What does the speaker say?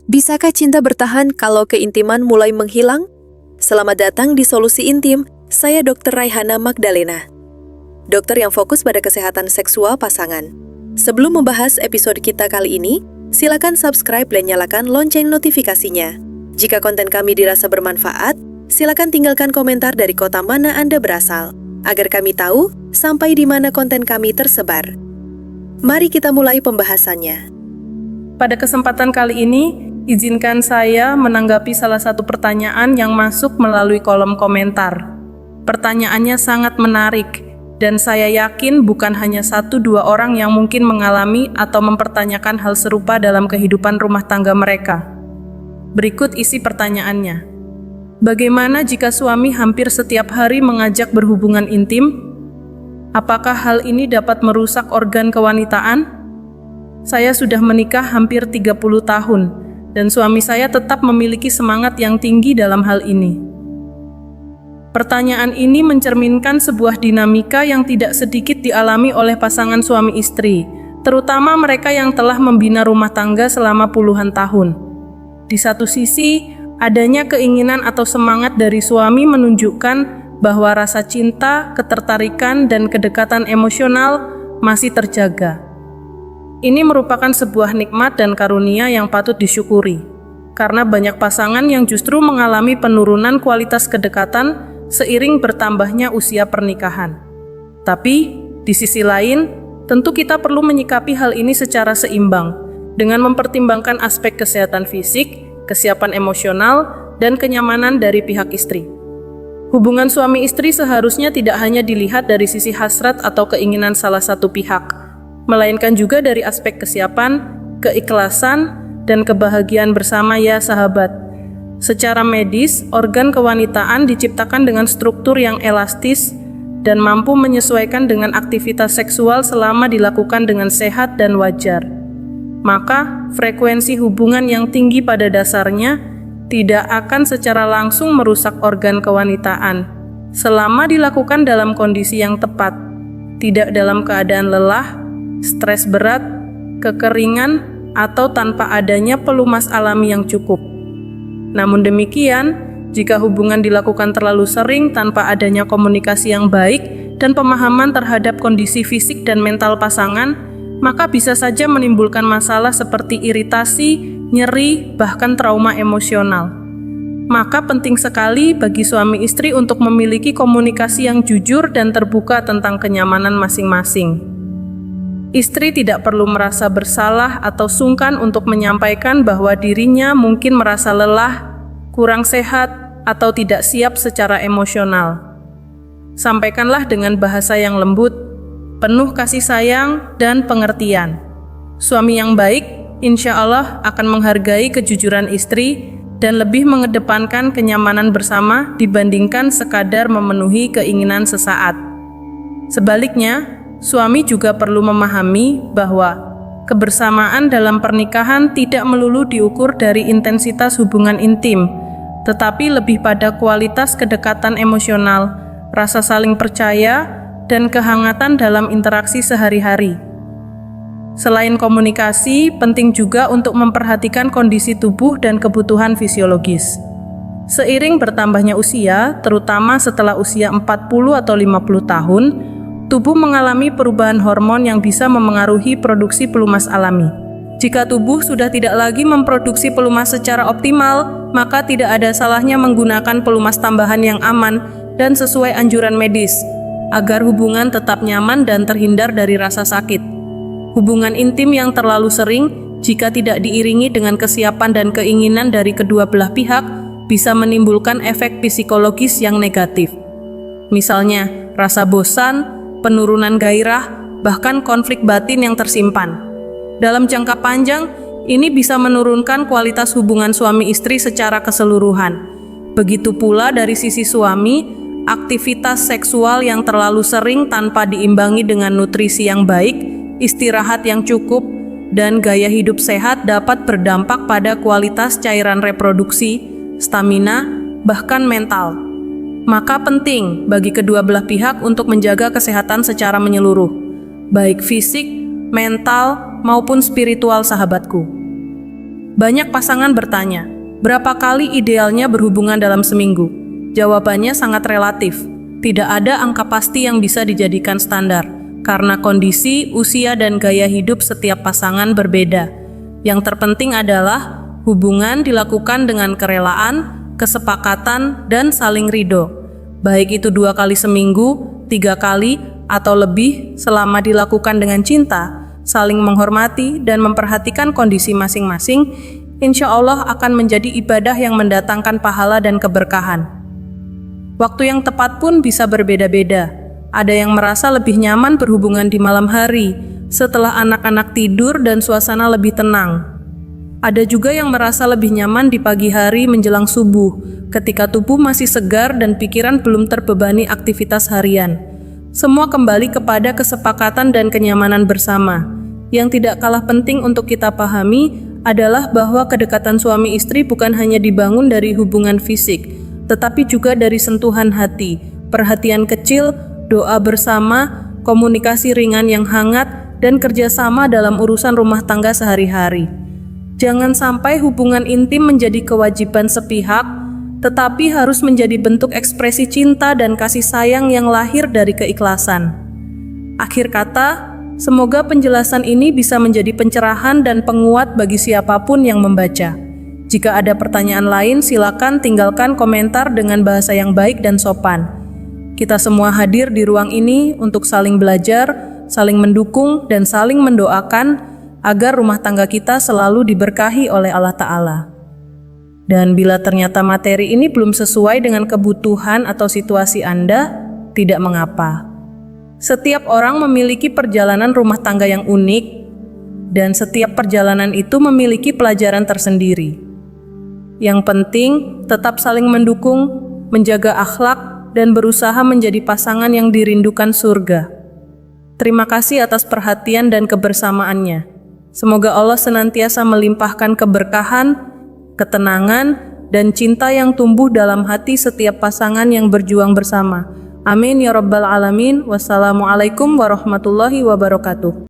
Bisakah cinta bertahan kalau keintiman mulai menghilang? Selamat datang di Solusi Intim, saya Dr. Raihana Magdalena. Dokter yang fokus pada kesehatan seksual pasangan. Sebelum membahas episode kita kali ini, silakan subscribe dan nyalakan lonceng notifikasinya. Jika konten kami dirasa bermanfaat, silakan tinggalkan komentar dari kota mana Anda berasal, agar kami tahu sampai di mana konten kami tersebar. Mari kita mulai pembahasannya. Pada kesempatan kali ini, izinkan saya menanggapi salah satu pertanyaan yang masuk melalui kolom komentar. Pertanyaannya sangat menarik, dan saya yakin bukan hanya 1-2 orang yang mungkin mengalami atau mempertanyakan hal serupa dalam kehidupan rumah tangga mereka. Berikut isi pertanyaannya. Bagaimana jika suami hampir setiap hari mengajak berhubungan intim? Apakah hal ini dapat merusak organ kewanitaan? Saya sudah menikah hampir 30 tahun, dan suami saya tetap memiliki semangat yang tinggi dalam hal ini. Pertanyaan ini mencerminkan sebuah dinamika yang tidak sedikit dialami oleh pasangan suami istri, terutama mereka yang telah membina rumah tangga selama puluhan tahun. Di satu sisi, adanya keinginan atau semangat dari suami menunjukkan bahwa rasa cinta, ketertarikan, dan kedekatan emosional masih terjaga. Ini merupakan sebuah nikmat dan karunia yang patut disyukuri, karena banyak pasangan yang justru mengalami penurunan kualitas kedekatan seiring bertambahnya usia pernikahan. Tapi, di sisi lain, tentu kita perlu menyikapi hal ini secara seimbang, dengan mempertimbangkan aspek kesehatan fisik, kesiapan emosional, dan kenyamanan dari pihak istri. Hubungan suami istri seharusnya tidak hanya dilihat dari sisi hasrat atau keinginan salah satu pihak, melainkan juga dari aspek kesiapan, keikhlasan, dan kebahagiaan bersama ya sahabat. Secara medis, organ kewanitaan diciptakan dengan struktur yang elastis dan mampu menyesuaikan dengan aktivitas seksual selama dilakukan dengan sehat dan wajar. Maka, frekuensi hubungan yang tinggi pada dasarnya tidak akan secara langsung merusak organ kewanitaan selama dilakukan dalam kondisi yang tepat, tidak dalam keadaan lelah, stres berat, kekeringan, atau tanpa adanya pelumas alami yang cukup. Namun demikian, jika hubungan dilakukan terlalu sering tanpa adanya komunikasi yang baik dan pemahaman terhadap kondisi fisik dan mental pasangan, maka bisa saja menimbulkan masalah seperti iritasi, nyeri, bahkan trauma emosional. Maka penting sekali bagi suami istri untuk memiliki komunikasi yang jujur dan terbuka tentang kenyamanan masing-masing. Istri tidak perlu merasa bersalah atau sungkan untuk menyampaikan bahwa dirinya mungkin merasa lelah, kurang sehat, atau tidak siap secara emosional. Sampaikanlah dengan bahasa yang lembut, penuh kasih sayang dan pengertian. Suami yang baik, insya Allah akan menghargai kejujuran istri dan lebih mengedepankan kenyamanan bersama dibandingkan sekadar memenuhi keinginan sesaat. Sebaliknya, suami juga perlu memahami bahwa kebersamaan dalam pernikahan tidak melulu diukur dari intensitas hubungan intim, tetapi lebih pada kualitas kedekatan emosional, rasa saling percaya, dan kehangatan dalam interaksi sehari-hari. Selain komunikasi, penting juga untuk memperhatikan kondisi tubuh dan kebutuhan fisiologis. Seiring bertambahnya usia, terutama setelah usia 40 atau 50 tahun, tubuh mengalami perubahan hormon yang bisa memengaruhi produksi pelumas alami. Jika tubuh sudah tidak lagi memproduksi pelumas secara optimal, maka tidak ada salahnya menggunakan pelumas tambahan yang aman dan sesuai anjuran medis, agar hubungan tetap nyaman dan terhindar dari rasa sakit. Hubungan intim yang terlalu sering, jika tidak diiringi dengan kesiapan dan keinginan dari kedua belah pihak, bisa menimbulkan efek psikologis yang negatif. Misalnya, rasa bosan, penurunan gairah, bahkan konflik batin yang tersimpan. Dalam jangka panjang, ini bisa menurunkan kualitas hubungan suami istri secara keseluruhan. Begitu pula dari sisi suami, aktivitas seksual yang terlalu sering tanpa diimbangi dengan nutrisi yang baik, istirahat yang cukup, dan gaya hidup sehat dapat berdampak pada kualitas cairan reproduksi, stamina, bahkan mental. Maka penting bagi kedua belah pihak untuk menjaga kesehatan secara menyeluruh, baik fisik, mental, maupun spiritual sahabatku. Banyak pasangan bertanya, berapa kali idealnya berhubungan dalam seminggu? Jawabannya sangat relatif. Tidak ada angka pasti yang bisa dijadikan standar, karena kondisi, usia, dan gaya hidup setiap pasangan berbeda. Yang terpenting adalah hubungan dilakukan dengan kerelaan, kesepakatan, dan saling ridho. Baik itu 2 kali seminggu, 3 kali, atau lebih selama dilakukan dengan cinta, saling menghormati, dan memperhatikan kondisi masing-masing, insya Allah akan menjadi ibadah yang mendatangkan pahala dan keberkahan. Waktu yang tepat pun bisa berbeda-beda. Ada yang merasa lebih nyaman berhubungan di malam hari, setelah anak-anak tidur dan suasana lebih tenang. Ada juga yang merasa lebih nyaman di pagi hari menjelang subuh, ketika tubuh masih segar dan pikiran belum terbebani aktivitas harian. Semua kembali kepada kesepakatan dan kenyamanan bersama. Yang tidak kalah penting untuk kita pahami adalah bahwa kedekatan suami istri bukan hanya dibangun dari hubungan fisik, tetapi juga dari sentuhan hati, perhatian kecil, doa bersama, komunikasi ringan yang hangat, dan kerjasama dalam urusan rumah tangga sehari-hari. Jangan sampai hubungan intim menjadi kewajiban sepihak, tetapi harus menjadi bentuk ekspresi cinta dan kasih sayang yang lahir dari keikhlasan. Akhir kata, semoga penjelasan ini bisa menjadi pencerahan dan penguat bagi siapapun yang membaca. Jika ada pertanyaan lain, silakan tinggalkan komentar dengan bahasa yang baik dan sopan. Kita semua hadir di ruang ini untuk saling belajar, saling mendukung, dan saling mendoakan agar rumah tangga kita selalu diberkahi oleh Allah Ta'ala. Dan bila ternyata materi ini belum sesuai dengan kebutuhan atau situasi Anda, tidak mengapa. Setiap orang memiliki perjalanan rumah tangga yang unik, dan setiap perjalanan itu memiliki pelajaran tersendiri. Yang penting, tetap saling mendukung, menjaga akhlak, dan berusaha menjadi pasangan yang dirindukan surga. Terima kasih atas perhatian dan kebersamaannya. Semoga Allah senantiasa melimpahkan keberkahan, ketenangan, dan cinta yang tumbuh dalam hati setiap pasangan yang berjuang bersama. Amin ya rabbal alamin. Wassalamualaikum warahmatullahi wabarakatuh.